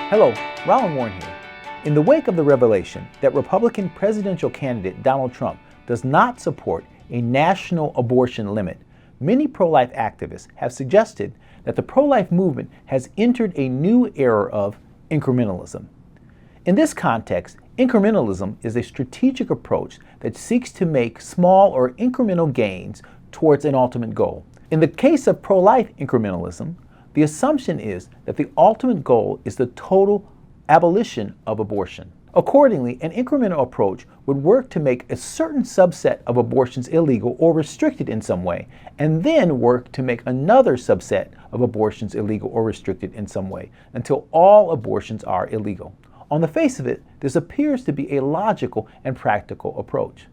Hello, Ron Warren here. In the wake of the revelation that Republican presidential candidate Donald Trump does not support a national abortion limit, many pro-life activists have suggested that the pro-life movement has entered a new era of incrementalism. In this context, incrementalism is a strategic approach that seeks to make small or incremental gains towards an ultimate goal. In the case of pro-life incrementalism, the assumption is that the ultimate goal is the total abolition of abortion. Accordingly, an incremental approach would work to make a certain subset of abortions illegal or restricted in some way, and then work to make another subset of abortions illegal or restricted in some way, until all abortions are illegal. On the face of it, this appears to be a logical and practical approach.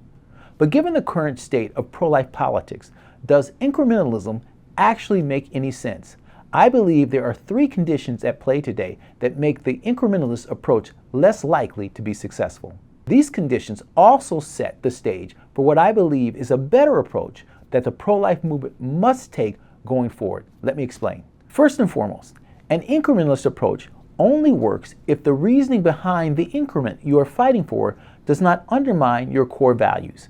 But given the current state of pro-life politics, does incrementalism actually make any sense? I believe there are three conditions at play today that make the incrementalist approach less likely to be successful. These conditions also set the stage for what I believe is a better approach that the pro-life movement must take going forward. Let me explain. First and foremost, an incrementalist approach only works if the reasoning behind the increment you are fighting for does not undermine your core values.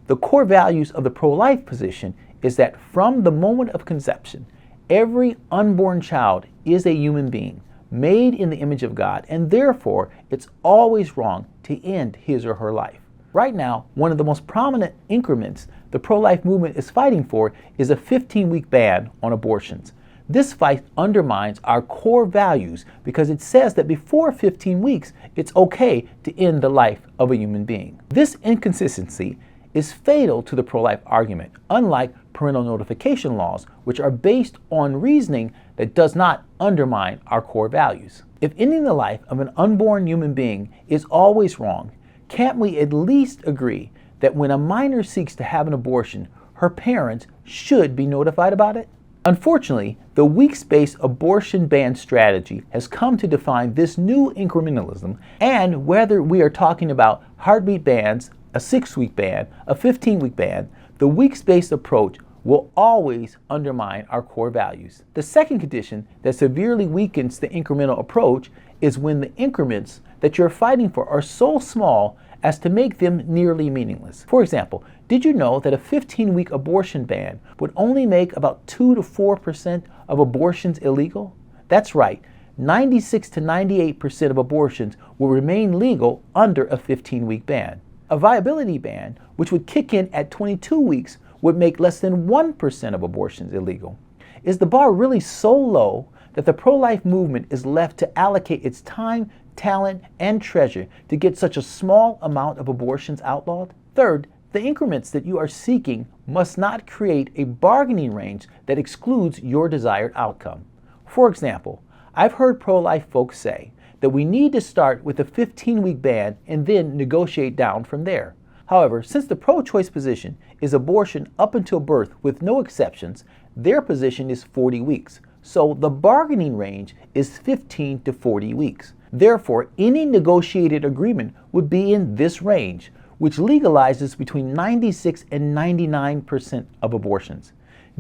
The core values of the pro-life position is that from the moment of conception, every unborn child is a human being, made in the image of God, and therefore it's always wrong to end his or her life. Right now, one of the most prominent increments the pro-life movement is fighting for is a 15-week ban on abortions. This fight undermines our core values because it says that before 15 weeks, it's okay to end the life of a human being. This inconsistency is fatal to the pro-life argument, unlike parental notification laws, which are based on reasoning that does not undermine our core values. If ending the life of an unborn human being is always wrong, can't we at least agree that when a minor seeks to have an abortion, her parents should be notified about it? Unfortunately, the weeks-based abortion ban strategy has come to define this new incrementalism, and whether we are talking about heartbeat bans, a 6-week ban, a 15-week ban, the weeks-based approach will always undermine our core values. The second condition that severely weakens the incremental approach is when the increments that you're fighting for are so small as to make them nearly meaningless. For example, did you know that a 15-week abortion ban would only make about 2 to 4% of abortions illegal? That's right, 96 to 98% of abortions will remain legal under a 15-week ban. A viability ban, which would kick in at 22 weeks, would make less than 1% of abortions illegal. Is the bar really so low that the pro-life movement is left to allocate its time, talent, and treasure to get such a small amount of abortions outlawed? Third, the increments that you are seeking must not create a bargaining range that excludes your desired outcome. For example, I've heard pro-life folks say that we need to start with a 15-week ban and then negotiate down from there. However, since the pro-choice position is abortion up until birth with no exceptions, their position is 40 weeks. So the bargaining range is 15 to 40 weeks. Therefore, any negotiated agreement would be in this range, which legalizes between 96 and 99% of abortions.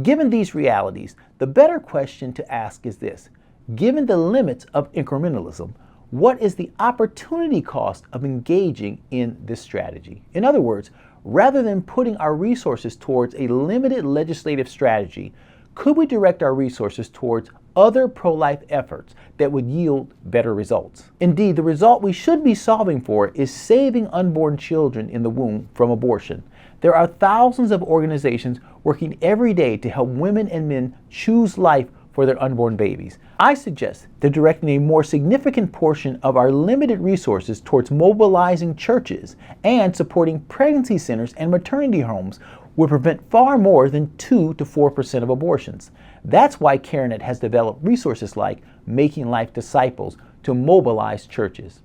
Given these realities, the better question to ask is this: given the limits of incrementalism, what is the opportunity cost of engaging in this strategy? In other words, rather than putting our resources towards a limited legislative strategy, could we direct our resources towards other pro-life efforts that would yield better results? Indeed, the result we should be solving for is saving unborn children in the womb from abortion. There are thousands of organizations working every day to help women and men choose life for their unborn babies. I suggest that directing a more significant portion of our limited resources towards mobilizing churches and supporting pregnancy centers and maternity homes would prevent far more than 2 to 4% of abortions. That's why CareNet has developed resources like Making Life Disciples to mobilize churches.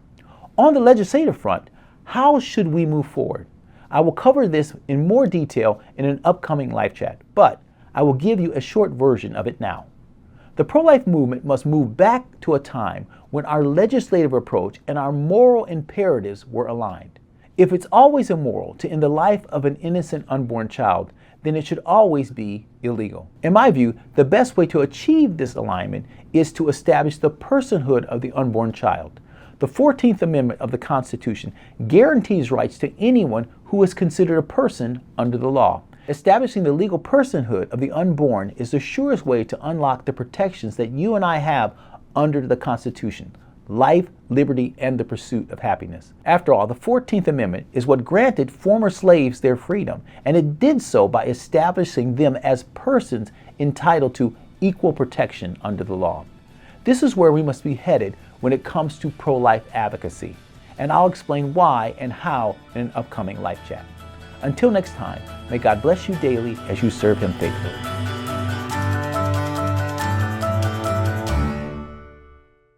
On the legislative front, how should we move forward? I will cover this in more detail in an upcoming LifeChat, but I will give you a short version of it now. The pro-life movement must move back to a time when our legislative approach and our moral imperatives were aligned. If it's always immoral to end the life of an innocent unborn child, then it should always be illegal. In my view, the best way to achieve this alignment is to establish the personhood of the unborn child. The 14th Amendment of the Constitution guarantees rights to anyone who is considered a person under the law. Establishing the legal personhood of the unborn is the surest way to unlock the protections that you and I have under the Constitution: life, liberty, and the pursuit of happiness. After all, the 14th Amendment is what granted former slaves their freedom, and it did so by establishing them as persons entitled to equal protection under the law. This is where we must be headed when it comes to pro-life advocacy, and I'll explain why and how in an upcoming Life Chat. Until next time, may God bless you daily as you serve Him faithfully.